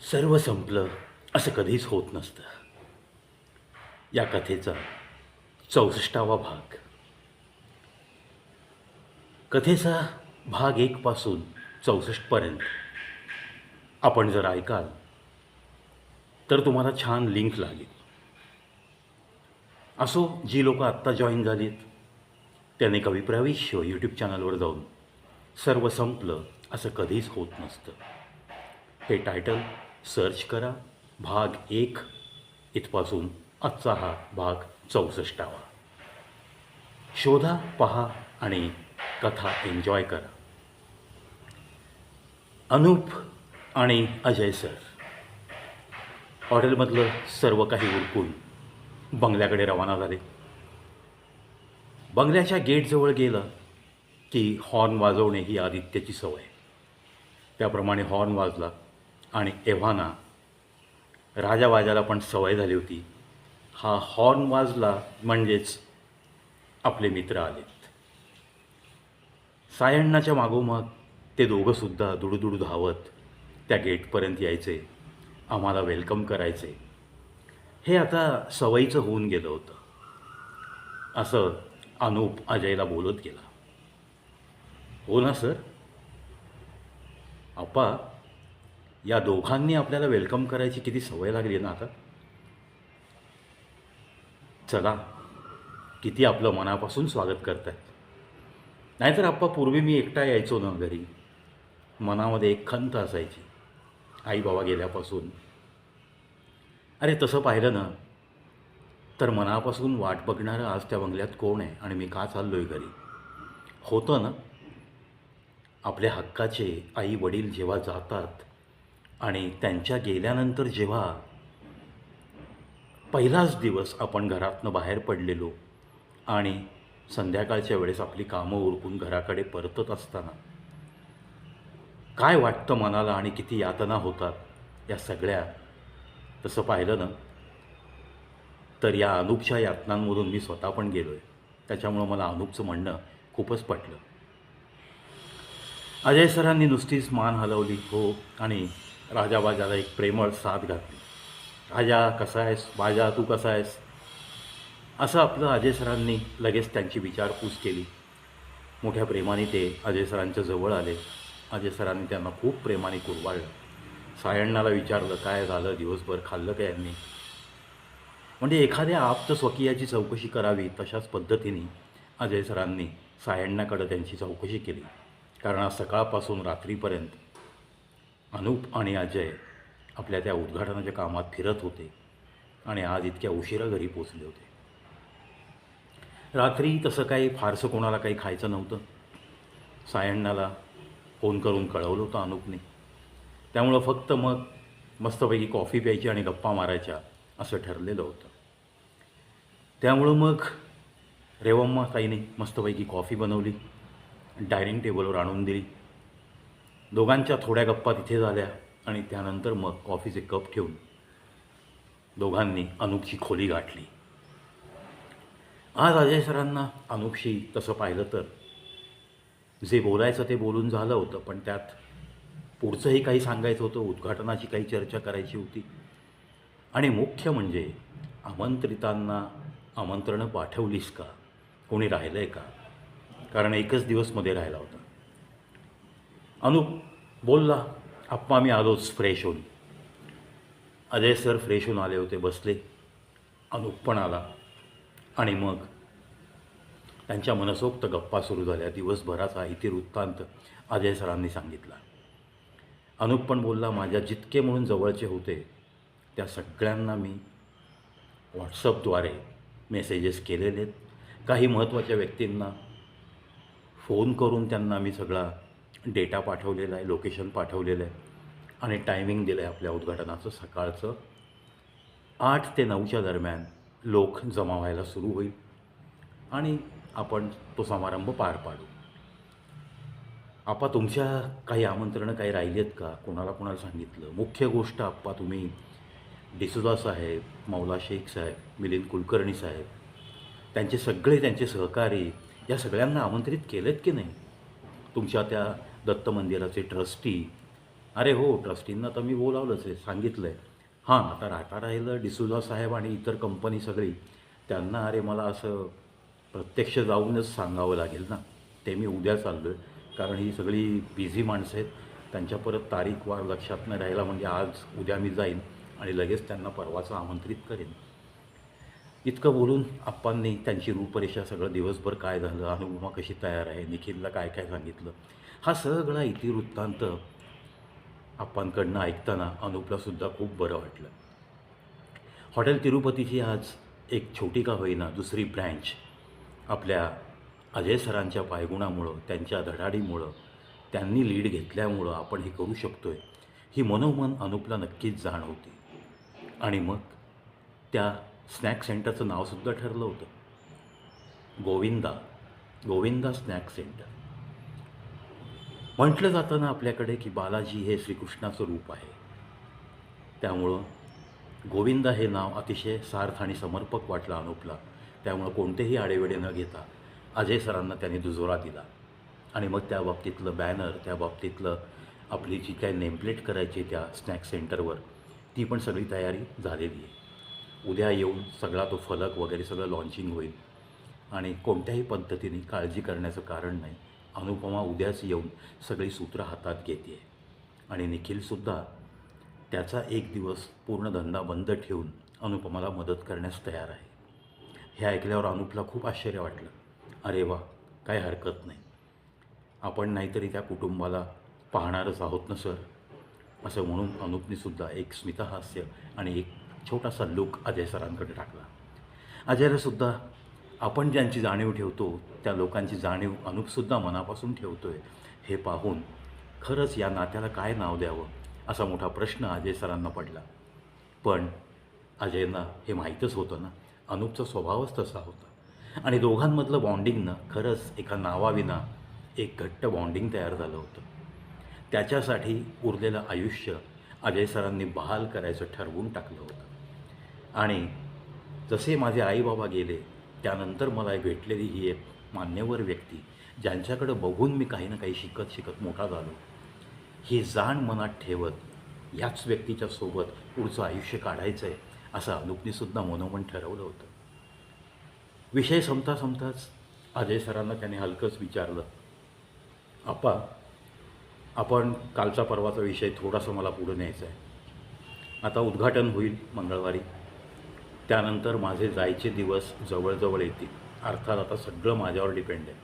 सर्व संपलं असं कधीच होत नसतं. या कथेचा 64वा भाग. कथेचा भाग 1 पासून 64 पर्यंत आपण जर ऐकाल तर तुम्हाला छान लिंक लागेल. असो, जी लोक आत्ता जॉईन झालीत त्यांनी कवी प्रवेश यूट्यूब चॅनलवर जाऊन सर्व संपलं असं कधीच होत नसतं हे टायटल सर्च करा. भाग 1 इथपासून आजचा हा भाग 64वा. शोधा, पहा आणि कथा एन्जॉय करा. अनूप आणि अजय सर हॉटेलमधलं सर्व काही उरकून बंगल्याकडे रवाना झाले. बंगल्याच्या गेटजवळ गेलं की हॉर्न वाजवणे ही आदित्यची सवय. त्याप्रमाणे हॉर्न वाजला आणि एव्हाना राजावाजाला पण सवय झाली होती. हा हॉर्न वाजला म्हणजेच आपले मित्र आलेत. सायण्णाच्या मागोमाग ते दोघंसुद्धा दुडूदुडू धावत त्या गेटपर्यंत यायचे, आम्हाला वेलकम करायचे. हे आता सवयीचं होऊन गेलं होतं. असं अनूप अजयला बोलत गेला. हो ना सर? अप्पा, या दोघांनी आपल्याला वेलकम करायची किती सवय लागली ना आता. चला, किती आपलं मनापासून स्वागत करतायत. नाहीतर आप्पा, पूर्वी मी एकटा यायचो ना घरी, मनामध्ये एक खंत असायची आई बाबा गेल्यापासून. अरे तसं पाहिलं ना तर मनापासून वाट बघणारं आज त्या बंगल्यात कोण आहे आणि मी का चाललो आहे घरी. होतं ना, आपल्या हक्काचे आई वडील जेव्हा जातात आणि त्यांच्या गेल्यानंतर जेव्हा पहिलाच दिवस आपण घरातनं बाहेर पडलेलो आणि संध्याकाळच्या वेळेस आपली कामं उरकून घराकडे परतत असताना काय वाटतं मनाला आणि किती यातना होतात या सगळ्या. तसं पाहिलं ना तर या अनूपच्या यातनांमधून मी स्वतः पण गेलो आहे. त्याच्यामुळं मला अनूपचं म्हणणं खूपच पटलं. अजय सरांनी नुसतीच मान हलवली हो आणि राजाबाजाला एक प्रेमळ साथ घातली. राजा कसा आहेस, बाजा तू कसा आहेस, असं आपलं अजय सरांनी लगेच त्यांची विचारपूस केली. मोठ्या प्रेमाने ते अजय सरांच्या जवळ आले. अजय सरांनी त्यांना खूप प्रेमाने कुरवाळलं. सायण्णाला विचारलं, काय झालं, दिवसभर खाल्लं काय यांनी. म्हणजे एखाद्या आप्त स्वकीयाची चौकशी करावी तशाच पद्धतीने अजय सरांनी सायण्णाकडं त्यांची चौकशी केली. कारण आज सकाळपासून रात्रीपर्यंत अनूप आणि अजय आपल्या त्या उद्घाटनाच्या कामात फिरत होते आणि आज इतक्या उशिरा घरी पोचले होते. रात्री तसं काही फारसं कोणाला काही खायचं नव्हतं. सायण्णाला फोन करून कळवलं होतं अनूपने. त्यामुळं फक्त मग मस्तपैकी कॉफी प्यायची आणि गप्पा मारायच्या असं ठरलेलं होतं. त्यामुळं मग रेवम्मा ताईने मस्तपैकी कॉफी बनवली, डायनिंग टेबलवर आणून दिली. दोघांच्या थोड्या गप्पा तिथे झाल्या आणि त्यानंतर मग कॉफीचे कप ठेवून दोघांनी अनूपची खोली गाठली. आज अजय सरांना अनूपशी तसं पाहिलं तर जे बोलायचं ते बोलून झालं होतं, पण त्यात पुढचंही काही सांगायचं होतं, उद्घाटनाची काही चर्चा करायची होती. आणि मुख्य म्हणजे आमंत्रितांना आमंत्रणं पाठवलीस का, कोणी राहिलं आहे का, कारण एकच दिवस मध्ये राहिला होता. अनूप बोलला, आप्पा मी आलोच फ्रेश होऊन. अजय सर फ्रेश होऊन आले होते, बसले. अनूप पण आला आणि मग त्यांच्या मनसोक्त गप्पा सुरू झाल्या. दिवसभराचा इतिवृत्तांत अजय सरांनी सांगितला. अनूप पण बोलला, माझ्या जितके म्हणून जवळचे होते त्या सगळ्यांना मी व्हॉट्सअपद्वारे मेसेजेस केलेले आहेत. काही महत्त्वाच्या व्यक्तींना फोन करून त्यांना मी सगळा डेटा पाठवलेला आहे, लोकेशन पाठवलेलं आहे आणि टायमिंग दिलं आहे आपल्या उद्घाटनाचं. सकाळचं 8 ते 9च्या दरम्यान लोक जमा व्हायला सुरू होईल आणि आपण तो समारंभ पार पाडू. आप्पा, तुमच्या काही आमंत्रणं काही राहिली आहेत का, कोणाला कोणाला सांगितलं? मुख्य गोष्ट आप्पा, तुम्ही डिसुजा साहेब, मौला शेख साहेब, मिलिंद कुलकर्णी साहेब, त्यांचे सहकारी या सगळ्यांना आमंत्रित केलेत की नाही? तुमच्या त्या दत्त मंदिराचे ट्रस्टी अरे हो, ट्रस्टींना तर मी बोलावलंच आहे, सांगितलं आहे. हां, आता राहिलं डिसूजा साहेब आणि इतर कंपनी सगळी, त्यांना अरे मला असं प्रत्यक्ष जाऊनच सांगावं लागेल ना. ते मी उद्या चाललो आहे, कारण ही सगळी बिझी माणसं आहेत. त्यांच्या परत तारीख वार लक्षात नाही राहिला म्हणजे आज उद्या मी जाईन आणि लगेच त्यांना परवाचं आमंत्रित करेन. इतकं बोलून आप्पांनी त्यांची रूपरेषा सगळं दिवसभर काय झालं, अनुपमा कशी तयार आहे, निखिलला काय काय सांगितलं, हा सगळा इतिवृत्तांत आप्पांकडनं ऐकताना अनुपलासुद्धा खूप बरं वाटलं. हॉटेल तिरुपतीची आज एक छोटी का होईना दुसरी ब्रँच आपल्या अजय सरांच्या पायगुणामुळं, त्यांच्या धडाडीमुळं, त्यांनी लीड घेतल्यामुळं आपण हे करू शकतो आहे, ही मनोमन अनुपला नक्कीच जाणवते. आणि मग त्या स्नॅक सेंटरचं नावसुद्धा ठरलं होतं, गोविंदा. Govinda snack centre. म्हटलं जातं ना आपल्याकडे की बालाजी हे श्रीकृष्णाचं रूप आहे. त्यामुळं गोविंदा हे नाव अतिशय सार्थ आणि समर्पक वाटलं अनुपला. त्यामुळं कोणतेही आडेवेडे न घेता अजय सरांना त्याने दुजोरा दिला. आणि मग त्या बाबतीतलं बॅनर, त्या बाबतीतलं आपली जी काय नेमप्लेट करायची त्या स्नॅक सेंटरवर, ती पण सगळी तयारी झालेली आहे. उद्या येऊन सगळा तो फलक वगैरे सगळं लॉन्चिंग होईल आणि कोणत्याही पद्धतीने काळजी करण्याचं कारण नाही. अनुपमा उद्याच येऊन सगळी सूत्रं हातात घेते आहे. आणि निखिलसुद्धा त्याचा एक दिवस पूर्ण धंदा बंद ठेवून अनुपमाला मदत करण्यास तयार आहे. हे ऐकल्यावर अनुपला खूप आश्चर्य वाटलं. अरे वा, काय हरकत नाही. आपण नाहीतरी त्या कुटुंबाला पाहणारच आहोत ना सर, असं म्हणून अनुपनीसुद्धा एक स्मितहास्य आणि एक छोटासा लूक अजय सरांकडे टाकला. अजयलासुद्धा आपण ज्यांची जाणीव ठेवतो त्या लोकांची जाणीव अनुपसुद्धा मनापासून ठेवतो आहे हे पाहून खरंच या नात्याला काय नाव द्यावं असा मोठा प्रश्न अजय सरांना पडला. पण अजयना हे माहीतच होतं ना, अनुपचा स्वभावच तसा होता आणि दोघांमधलं बॉन्डिंगनं खरंच एका नावाविना एक घट्ट बॉन्डिंग तयार झालं होतं. त्याच्यासाठी उरलेलं आयुष्य अजय सरांनी बहाल करायचं ठरवून टाकलं होतं. आणि जसे माझे आईबाबा गेले त्यानंतर मला भेटलेली ही एक मान्यवर व्यक्ती, ज्यांच्याकडं बघून मी काही ना काही शिकत शिकत मोठा झालो, ही जाण मनात ठेवत ह्याच व्यक्तीच्या सोबत पुढचं आयुष्य काढायचं आहे असं अनुपनीसुद्धा मनोमन ठरवलं होतं. विषय संपता संपताच अजय सरांना त्याने हलकंच विचारलं, आप्पा, आपण कालचा परवाचा विषय थोडासा मला पुढं न्यायचा आहे. आता उद्घाटन होईल मंगळवारी, त्यानंतर माझे जायचे दिवस जवळजवळ येतील. अर्थात आता सगळं माझ्यावर डिपेंड आहे.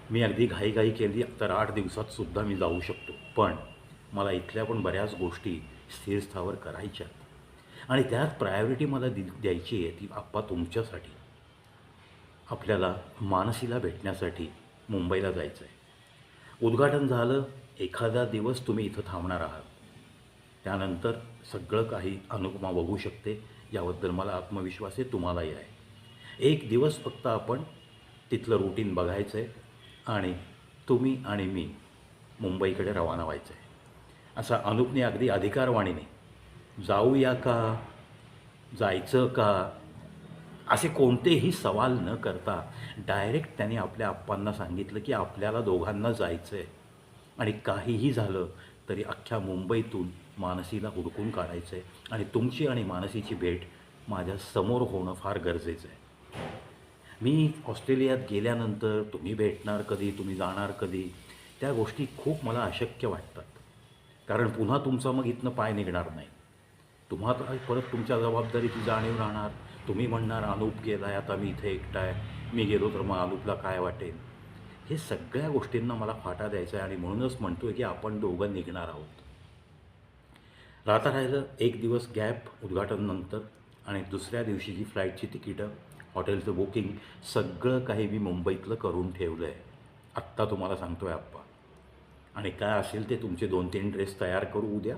मी अगदी घाईघाई केली तर 8 दिवसातसुद्धा मी जाऊ शकतो, पण मला इथल्या पण बऱ्याच गोष्टी स्थिरस्थावर करायच्या आणि त्यात प्रायोरिटी मला द्यायची आहे ती आप्पा तुमच्यासाठी. आपल्याला मानसीला भेटण्यासाठी मुंबईला जायचं आहे. उद्घाटन झालं, एखादा दिवस तुम्ही इथं थांबणार आहात, त्यानंतर सगळं काही अनुपमा बघू शकते याबद्दल मला आत्मविश्वास आहे, तुम्हालाही आहे. एक दिवस फक्त आपण तिथलं रुटीन बघायचं आहे आणि तुम्ही आणि मी मुंबईकडे रवाना व्हायचं आहे. असा अनुपने अगदी अधिकारवाणीने जाऊया का, जायचं का, असे कोणतेही सवाल न करता डायरेक्ट त्याने आपल्या आप्पांना सांगितलं की आपल्याला दोघांना जायचं आहे आणि काहीही झालं तरी अख्ख्या मुंबईतून मानसीला हुडकून काढायचं आहे आणि तुमची आणि मानसीची भेट माझ्या समोर होणं फार गरजेचं आहे. मी ऑस्ट्रेलियात गेल्यानंतर तुम्ही भेटणार कधी, तुम्ही जाणार कधी, त्या गोष्टी खूप मला अशक्य वाटतात. कारण पुन्हा तुमचा मग इथनं पाय निघणार नाही. तुम्हाला परत तुमच्या जबाबदारीची जाणीव राहणार. तुम्ही म्हणणार अनुप गेला आहे, आता मी इथे एकटा आहे, मी गेलो तर मग अनुपला काय वाटेल. हे सगळ्या गोष्टींना मला फाटा द्यायचा आहे आणि म्हणूनच म्हणतो आहे की आपण दोघं निघणार आहोत. राहिलं एक दिवस गॅप उद्घाटनानंतर आणि दुसऱ्या दिवशीची फ्लाईटची तिकीटं, हॉटेलचं बुकिंग, सगळं काही मी मुंबईतलं करून ठेवलं आहे. आत्ता तुम्हाला सांगतो आहे आप्पा. आणि काय असेल ते तुमचे 2-3 ड्रेस तयार करू उद्या.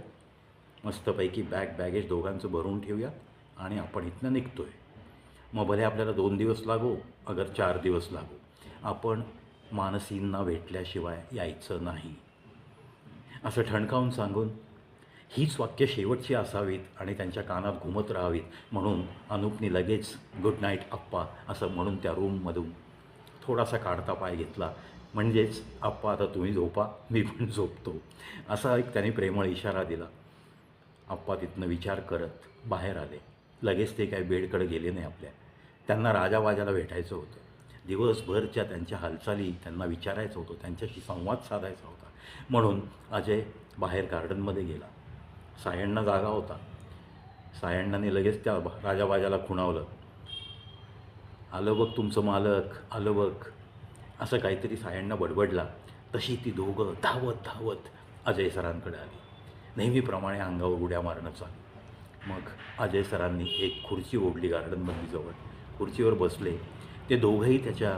मस्तपैकी बॅगेज दोघांचं भरून ठेवूया आणि आपण इथनं निघतो आहे. मग भले आपल्याला 2 दिवस लागो, अगर 4 दिवस लागो, आपण मानसींना भेटल्याशिवाय यायचं नाही. असं ठणकावून सांगून हीच वाक्य शेवटची असावीत आणि त्यांच्या कानात घुमत राहावीत म्हणून अनुपनी लगेच गुड नाईट आप्पा असं म्हणून त्या रूममधून थोडासा काढता पाय घेतला म्हणजेच आप्पा आता तुम्ही झोपा, मी पण झोपतो, असा एक त्याने प्रेमळ इशारा दिला. आप्पा तिथनं विचार करत बाहेर आले. लगेच ते काय बेडकडे गेले नाही आपल्या. त्यांना राजावाजाला भेटायचं होतं. दिवसभरच्या त्यांच्या हालचाली त्यांना विचारायचं होतं, त्यांच्याशी संवाद साधायचा होता. म्हणून अजय बाहेर गार्डनमध्ये गेला. सायण्णा जागा होता. सायण्णाने लगेच त्या राजावाजाला खुणावलं. आलं बघ तुमचं मालक, आलं बघ, असं काहीतरी सायण्णा बडबडला. तशी ती दोघं धावत धावत अजय सरांकडे आली. नेहमीप्रमाणे अंगावर उड्या मारणं चालू. मग अजय सरांनी एक खुर्ची ओढली गार्डनमधली जवळ. खुर्चीवर बसले. ते दोघंही त्याच्या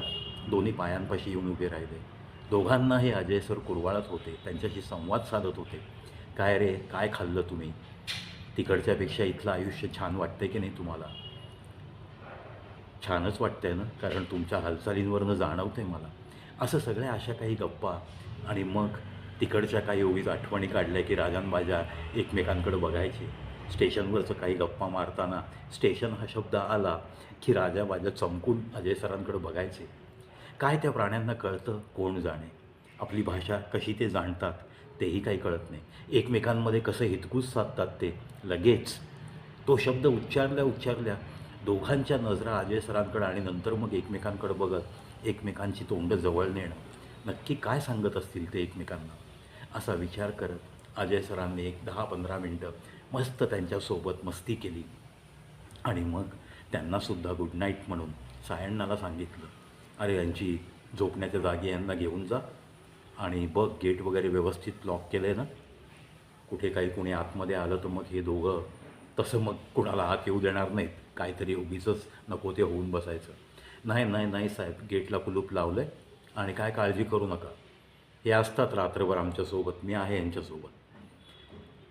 दोन्ही पायांपाशी येऊन उभे राहिले. दोघांना हे अजय सर कुरवाळत होते, त्यांच्याशी संवाद साधत होते. काय रे, काय खाल्लं तुम्ही? तिकडच्यापेक्षा इथलं आयुष्य छान वाटतंय की नाही तुम्हाला? छानच वाटतंय ना, कारण तुमच्या हालचालींवरनं जाणवतंय मला. असं सगळ्या अशा काही गप्पा. आणि मग तिकडच्या काही उगीच आठवणी काढल्या की राजांबाजा एकमेकांकडे बघायचे. स्टेशनवरचं काही गप्पा मारताना स्टेशन हा शब्द आला की राजाबाजा चमकून अजय सरांकडे बघायचे. काय त्या प्राण्यांना कळतं कोण जाणे? आपली भाषा कशी ते जाणतात तेही काही कळत नाही. एकमेकांमध्ये कसं हितगुज साधतात ते. लगेच तो शब्द उच्चारल्या दोघांच्या नजरा अजय सरांकडे आणि नंतर मग एकमेकांकडे बघत एकमेकांची तोंडं जवळ नेणं. नक्की काय सांगत असतील ते एकमेकांना, असा विचार करत अजय सरांनी एक 10-15 मिनटं मस्त त्यांच्यासोबत मस्ती केली. आणि मग त्यांनासुद्धा गुड नाईट म्हणून सायण्णाला सांगितलं, अरे यांची झोपण्याच्या जागी यांना घेऊन जा आणि बघ गेट वगैरे व्यवस्थित लॉक केलं आहे ना, कुठे काही कोणी आतमध्ये आलं तर मग हे दोघं तसं मग कुणाला आत येऊ देणार नाहीत, काहीतरी उगीचच नको ते होऊन बसायचं. नाही नाही नाही साहेब, गेटला कुलूप लावलं आहे आणि काय काळजी करू नका, हे असतात रात्रभर आमच्यासोबत, मी आहे यांच्यासोबत.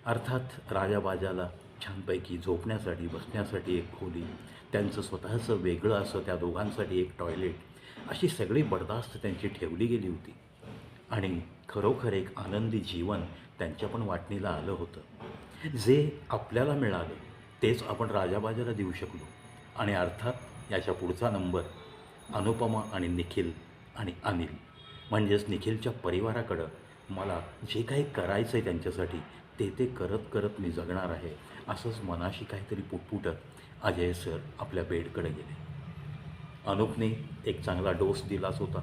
अर्थात राजाबाजाला छानपैकी झोपण्यासाठी बसण्यासाठी एक खोली, त्यांचं स्वतःचं वेगळं असं त्या दोघांसाठी एक टॉयलेट, अशी सगळी बरदास्त त्यांची ठेवली गेली होती. आणि खरोखर एक आनंदी जीवन त्यांच्या पण वाटणीला आलं होतं. जे आपल्याला मिळालं तेच आपण राजाबाजाला देऊ शकलो. आणि अर्थात याच्या पुढचा नंबर अनुपमा आणि निखिल आणि अनिल, म्हणजेच निखिलच्या परिवाराकडं मला जे काही करायचं आहे त्यांच्यासाठी ते ते करत करत मी जगणार आहे, असंच मनाशी काहीतरी पुटपुटत अजय सर आपल्या बेडकडे गेले. अनुपने एक चांगला डोस दिलाच होता.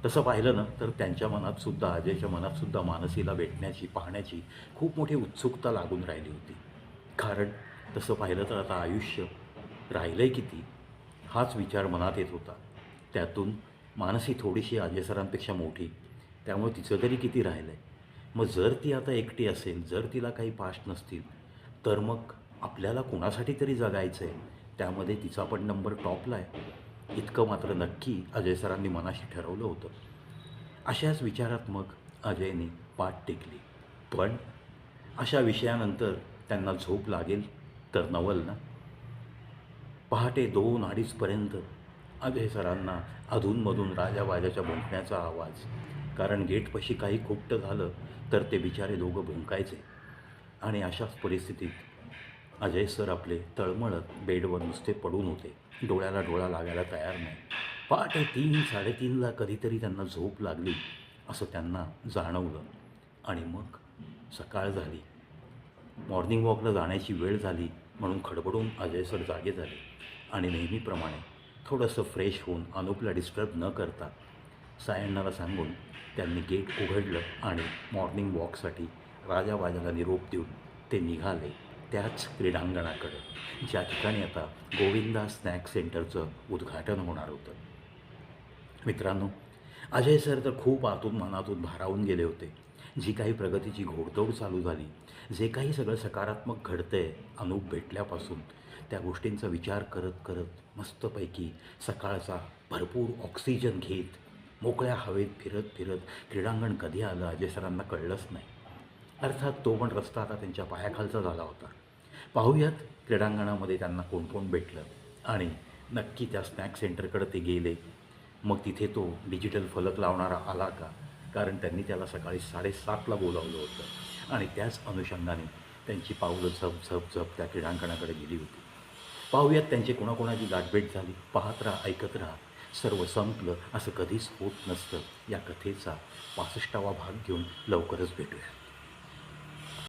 तसं पाहिलं ना तर त्यांच्या मनातसुद्धा, अजयच्या मनातसुद्धा मानसीला भेटण्याची, पाहण्याची खूप मोठी उत्सुकता लागून राहिली होती. कारण तसं पाहिलं तर आता आयुष्य राहिलं आहे किती, हाच विचार मनात येत होता. त्यातून मानसी थोडीशी अजय सरांपेक्षा मोठी, त्यामुळे तिचं तरी किती राहिलं आहे. मग जर ती आता एकटी असेल, जर तिला काही पास्ट नसतील, तर मग आपल्याला कुणासाठी तरी जगायचं आहे. त्यामध्ये तिचा पण नंबर टॉपला आहे, इतकं मात्र नक्की अजय सरांनी मनाशी ठरवलं होतं. अशाच विचारात मग अजयने पाठ टेकली. पण अशा विषयानंतर त्यांना झोप लागेल तर नवल ना. पहाटे 2-2:30पर्यंत अजय सरांना अधूनमधून राजावाजाच्या भुंकण्याचा आवाज, कारण गेटपाशी काही खुट्ट झालं तर ते बिचारे दोघं भुंकायचे. आणि अशाच परिस्थितीत अजय सर आपले तळमळत बेडवर नुसते पडून होते, डोळ्याला डोळा लागायला तयार नाही. पहाटे 3-3:30ला कधीतरी त्यांना झोप लागली असं त्यांना जाणवलं. आणि मग सकाळ झाली, मॉर्निंग वॉकला जाण्याची वेळ झाली, म्हणून खडबडून अजय सर जागे झाले. आणि नेहमीप्रमाणे थोडंसं फ्रेश होऊन अनुपला डिस्टर्ब न करता सायण्णाला सांगून त्यांनी गेट उघडलं आणि मॉर्निंग वॉकसाठी राजावाजाला निरोप देऊन ते निघाले त्याच क्रीडांगणाकडे, ज्या ठिकाणी आता गोविंदा स्नॅक सेंटरचं उद्घाटन होणार होतं. मित्रांनो, अजय सर तर खूप आतून मनातून भारावून गेले होते. जी काही प्रगतीची घोडदौड चालू झाली, जे काही सगळं सकारात्मक घडतं आहे अनुप भेटल्यापासून, त्या गोष्टींचा विचार करत करत मस्तपैकी सकाळचा भरपूर ऑक्सिजन घेत मोकळ्या हवेत फिरत फिरत क्रीडांगण कधी आलं अजय सरांना कळलंच नाही. अर्थात तो पण रस्ता आता त्यांच्या पायाखालचा झाला होता. पाहूयात क्रीडांगणामध्ये त्यांना कोण कोण भेटलं. आणि नक्की त्या स्नॅक सेंटरकडे ते गेले. मग तिथे तो डिजिटल फलक लावणारा आला का, कारण त्यांनी त्याला सकाळी 7:30ला बोलावलं होतं. आणि त्याच अनुषंगाने त्यांची पावलं झप झप झप त्या क्रीडांगणाकडे गेली होती. पाहूयात त्यांची कोणाकोणाची गाठभेट झाली. पाहत राहा, ऐकत राहा सर्व संपलं असं कधीच होत नसतं. या कथेचा 65वा भाग घेऊन लवकरच भेटूया.